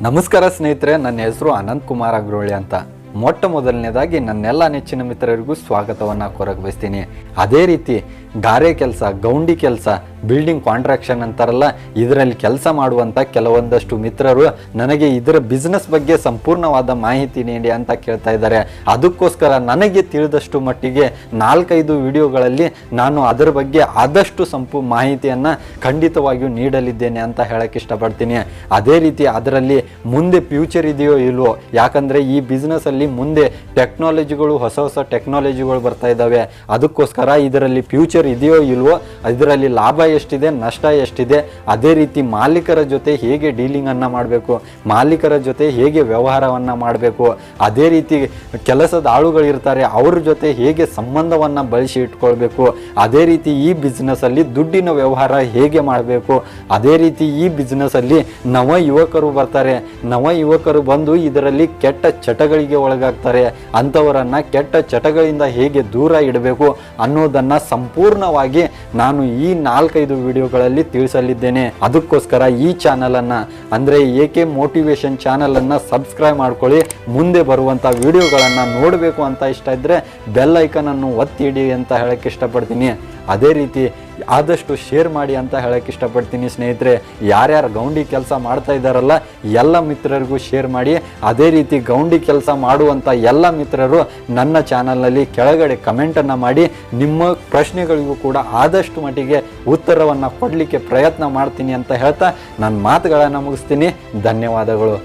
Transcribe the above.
ನಮಸ್ಕಾರ ಸ್ನೇಹಿತರೆ, ನನ್ನ ಹೆಸರು ಅನಂತ್ ಕುಮಾರ್ ಅಗ್ರೋಳಿ ಅಂತ. ಮೊಟ್ಟ ಮೊದಲನೇದಾಗಿ ನನ್ನೆಲ್ಲ ನೆಚ್ಚಿನ ಮಿತ್ರರಿಗೂ ಸ್ವಾಗತವನ್ನು ಕೋರಕ್ಕೆ ಬಯಸ್ತೀನಿ. ಅದೇ ರೀತಿ ಗಾರೆ ಕೆಲಸ, ಗೌಂಡಿ ಕೆಲಸ, ಬಿಲ್ಡಿಂಗ್ ಕಾಂಟ್ರಾಕ್ಷನ್ ಅಂತಾರಲ್ಲ, ಇದರಲ್ಲಿ ಕೆಲಸ ಮಾಡುವಂಥ ಕೆಲವೊಂದಷ್ಟು ಮಿತ್ರರು ನನಗೆ ಇದರ ಬಿಸ್ನೆಸ್ ಬಗ್ಗೆ ಸಂಪೂರ್ಣವಾದ ಮಾಹಿತಿ ನೀಡಿ ಅಂತ ಕೇಳ್ತಾ ಇದ್ದಾರೆ. ಅದಕ್ಕೋಸ್ಕರ ನನಗೆ ತಿಳಿದಷ್ಟು ಮಟ್ಟಿಗೆ 4-5 ವಿಡಿಯೋಗಳಲ್ಲಿ ನಾನು ಅದರ ಬಗ್ಗೆ ಆದಷ್ಟು ಮಾಹಿತಿಯನ್ನು ಖಂಡಿತವಾಗಿಯೂ ನೀಡಲಿದ್ದೇನೆ ಅಂತ ಹೇಳಕ್ಕೆ ಇಷ್ಟಪಡ್ತೀನಿ. ಅದೇ ರೀತಿ ಅದರಲ್ಲಿ ಮುಂದೆ ಫ್ಯೂಚರ್ ಇದೆಯೋ ಇಲ್ವೋ, ಯಾಕಂದರೆ ಈ ಬಿಸ್ನೆಸ್ಸಲ್ಲಿ ಮುಂದೆ ಟೆಕ್ನಾಲಜಿಗಳು, ಹೊಸ ಹೊಸ ಟೆಕ್ನಾಲಜಿಗಳು ಬರ್ತಾ ಇದ್ದಾವೆ. ಅದಕ್ಕೋಸ್ಕರ ಇದರಲ್ಲಿ ಫ್ಯೂಚರ್ ಇದೆಯೋ ಇಲ್ವೋ, ಇದರಲ್ಲಿ ಲಾಭ ಎಷ್ಟಿದೆ, ನಷ್ಟ ಎಷ್ಟಿದೆ, ಅದೇ ರೀತಿ ಮಾಲೀಕರ ಜೊತೆ ಹೇಗೆ ಡೀಲಿಂಗನ್ನು ಮಾಡಬೇಕು, ಮಾಲೀಕರ ಜೊತೆ ಹೇಗೆ ವ್ಯವಹಾರವನ್ನು ಮಾಡಬೇಕು, ಅದೇ ರೀತಿ ಕೆಲಸದ ಆಳುಗಳಿರ್ತಾರೆ ಅವ್ರ ಜೊತೆ ಹೇಗೆ ಸಂಬಂಧವನ್ನು ಬಳಸಿ ಇಟ್ಕೊಳ್ಬೇಕು, ಅದೇ ರೀತಿ ಈ ಬಿಸ್ನೆಸ್ಸಲ್ಲಿ ದುಡ್ಡಿನ ವ್ಯವಹಾರ ಹೇಗೆ ಮಾಡಬೇಕು, ಅದೇ ರೀತಿ ಈ ಬಿಸ್ನೆಸ್ಸಲ್ಲಿ ನವ ಯುವಕರು ಬರ್ತಾರೆ, ನವ ಯುವಕರು ಬಂದು ಇದರಲ್ಲಿ ಕೆಟ್ಟ ಚಟಗಳಿಗೆ ಒಳಗಾಗ್ತಾರೆ, ಅಂಥವರನ್ನು ಕೆಟ್ಟ ಚಟಗಳಿಂದ ಹೇಗೆ ದೂರ ಇಡಬೇಕು ಅನ್ನೋದನ್ನು ಸಂಪೂರ್ಣವಾಗಿ ನಾನು ಈ 4-5 ವಿಡಿಯೋಗಳಲ್ಲಿ ತಿಳಿಸಲಿದ್ದೇನೆ. ಅದಕ್ಕೋಸ್ಕರ ಈ ಚಾನಲನ್ನು ಅಂದರೆ AK ಮೋಟಿವೇಶನ್ ಚಾನಲನ್ನು ಸಬ್ಸ್ಕ್ರೈಬ್ ಮಾಡ್ಕೊಳ್ಳಿ. ಮುಂದೆ ಬರುವಂಥ ವಿಡಿಯೋಗಳನ್ನು ನೋಡಬೇಕು ಅಂತ ಇಷ್ಟ ಇದ್ದರೆ ಬೆಲ್ ಐಕನನ್ನು ಒತ್ತಿ ಇಡಿ ಅಂತ ಹೇಳಕ್ಕೆ ಇಷ್ಟಪಡ್ತೀನಿ. ಅದೇ ರೀತಿ ಆದಷ್ಟು ಶೇರ್ ಮಾಡಿ ಅಂತ ಹೇಳಕ್ಕೆ ಇಷ್ಟಪಡ್ತೀನಿ. ಸ್ನೇಹಿತರೆ, ಯಾರ್ಯಾರು ಗೌಂಡಿ ಕೆಲಸ ಮಾಡ್ತಾ ಇದ್ದಾರಲ್ಲ ಎಲ್ಲ ಮಿತ್ರರಿಗೂ ಶೇರ್ ಮಾಡಿ. ಅದೇ ರೀತಿ ಗೌಂಡಿ ಕೆಲಸ ಮಾಡುವಂಥ ಎಲ್ಲ ಮಿತ್ರರು ನನ್ನ ಚಾನಲ್ನಲ್ಲಿ ಕೆಳಗಡೆ ಕಮೆಂಟನ್ನು ಮಾಡಿ ನಿಮ್ಮ ಪ್ರಶ್ನೆಗಳಿಗೂ ಕೂಡ ಆದಷ್ಟು ಮಟ್ಟಿಗೆ ಉತ್ತರವನ್ನು ಕೊಡಲಿಕ್ಕೆ ಪ್ರಯತ್ನ ಮಾಡ್ತೀನಿ ಅಂತ ಹೇಳ್ತಾ ನನ್ನ ಮಾತುಗಳನ್ನು ಮುಗಿಸ್ತೀನಿ. ಧನ್ಯವಾದಗಳು.